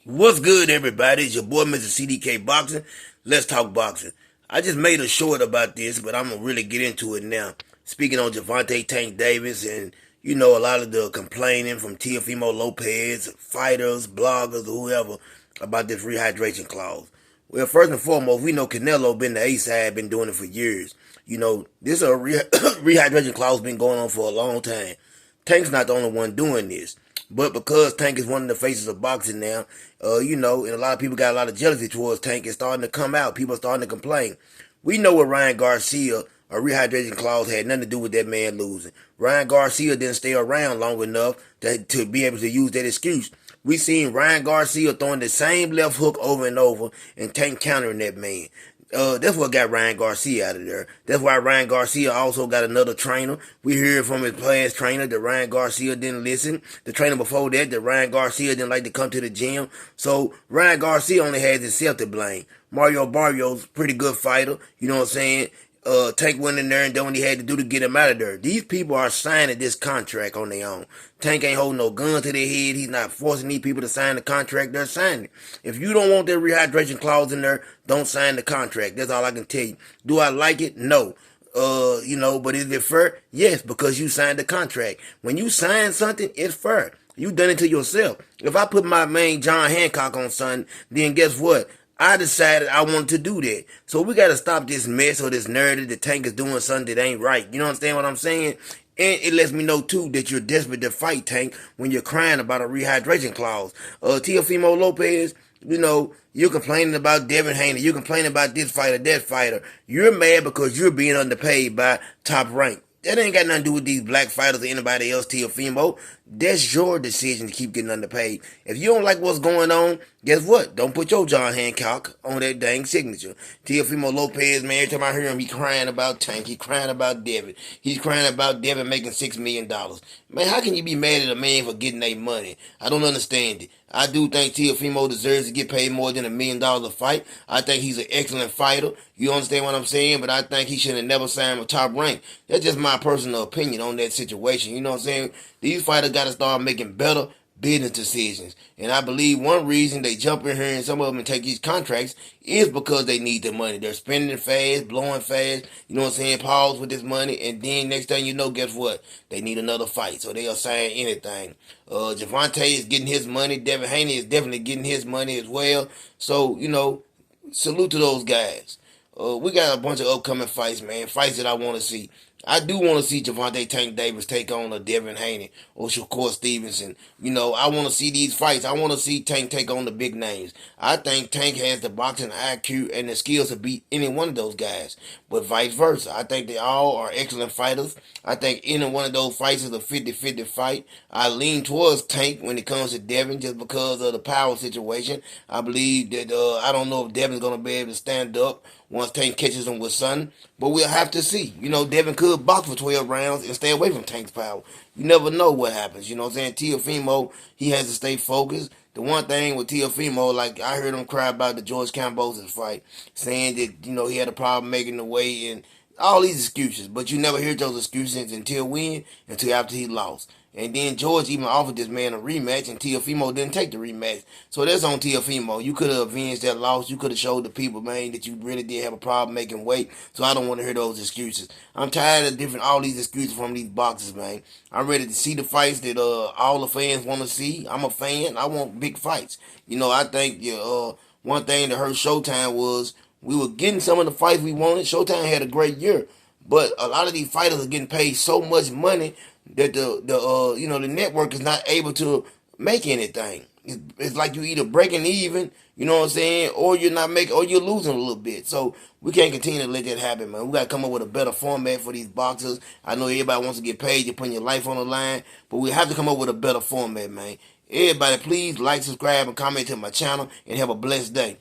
What's good, everybody? It's your boy, Mr. CDK Boxing. Let's talk boxing. I just made a short about this, but I'm gonna really get into it now. Speaking on Gervonta Tank Davis and a lot of the complaining from Teofimo Lopez, fighters, bloggers, or whoever about this rehydration clause. Well, first and foremost, we know Canelo been the A side, been doing it for years. This rehydration clause been going on for a long time. Tank's not the only one doing this. But because Tank is one of the faces of boxing now, and a lot of people got a lot of jealousy towards Tank, it's starting to come out. People are starting to complain. We know what Ryan Garcia, a rehydration clause, had nothing to do with that man losing. Ryan Garcia didn't stay around long enough to be able to use that excuse. We seen Ryan Garcia throwing the same left hook over and over and Tank countering that man. That's what got Ryan Garcia out of there. That's why Ryan Garcia also got another trainer. We heard from his past trainer that Ryan Garcia didn't listen. The trainer before that Ryan Garcia didn't like to come to the gym. So Ryan Garcia only has himself to blame. Mario Barrios, pretty good fighter. You know what I'm saying? Tank went in there and done what he had to do to get him out of there. These people are signing this contract on their own. Tank ain't holding no gun to their head. He's not forcing these people to sign the contract. They're signing it. If you don't want that rehydration clause in there, don't sign the contract. That's all I can tell you. Do I like it? No. But is it fair? Yes, because you signed the contract. When you sign something, it's fair. You done it to yourself. If I put my man John Hancock on something, then guess what? I decided I wanted to do that. So we got to stop this mess or this narrative that Tank is doing something that ain't right. You understand what I'm saying? And it lets me know, too, that you're desperate to fight, Tank, when you're crying about a rehydration clause. Teofimo Lopez, you're complaining about Devin Haney. You're complaining about this fighter, that fighter. You're mad because you're being underpaid by Top Rank. That ain't got nothing to do with these black fighters or anybody else, Teofimo. That's your decision to keep getting underpaid. If you don't like what's going on, guess what? Don't put your John Hancock on that dang signature. Teofimo Lopez, man, every time I hear him, he crying about Tank. He crying about Devin. He's crying about Devin making $6 million. Man, how can you be mad at a man for getting their money? I don't understand it. I do think Teofimo deserves to get paid more than $1 million a fight. I think he's an excellent fighter. You understand what I'm saying? But I think he should have never signed with Top Rank. That's just my personal opinion on that situation. You know what I'm saying? These fighters got to start making better business decisions. And I believe one reason they jump in here and some of them take these contracts is because they need the money. They're spending fast, blowing fast, you know what I'm saying, pause with this money, and then next thing you know, guess what? They need another fight, so they'll sign anything. Gervonta is getting his money. Devin Haney is definitely getting his money as well. So, salute to those guys. We got a bunch of upcoming fights, man. Fights that I want to see. I do want to see Gervonta Tank Davis take on a Devin Haney or Shakur Stevenson. I want to see these fights. I want to see Tank take on the big names. I think Tank has the boxing IQ and the skills to beat any one of those guys. But vice versa. I think they all are excellent fighters. I think any one of those fights is a 50-50 fight. I lean towards Tank when it comes to Devin just because of the power situation. I believe that I don't know if Devin's going to be able to stand up once Tank catches him with something. But we'll have to see. Devin could box for 12 rounds and stay away from Tank's power. You never know what happens. You know what I'm saying? Teofimo, he has to stay focused. The one thing with Teofimo, like I heard him cry about the George Kambosos fight, saying that, he had a problem making the weight and all these excuses. But you never hear those excuses until when? Until after he lost. And then George even offered this man a rematch, and Teofimo didn't take the rematch. So that's on Teofimo. You could have avenged that loss. You could have showed the people, man, that you really did have a problem making weight. So I don't want to hear those excuses. I'm tired of all these excuses from these boxers, man. I'm ready to see the fights that all the fans want to see. I'm a fan. I want big fights. I think one thing that hurt Showtime was we were getting some of the fights we wanted. Showtime had a great year. But a lot of these fighters are getting paid so much money that the network is not able to make anything. It's like you either breaking even, you know what I'm saying, or you're not making, or you're losing a little bit. So we can't continue to let that happen, man. We got to come up with a better format for these boxers. I know everybody wants to get paid. You're putting your life on the line, but we have to come up with a better format, man. Everybody, please like, subscribe, and comment to my channel, and have a blessed day.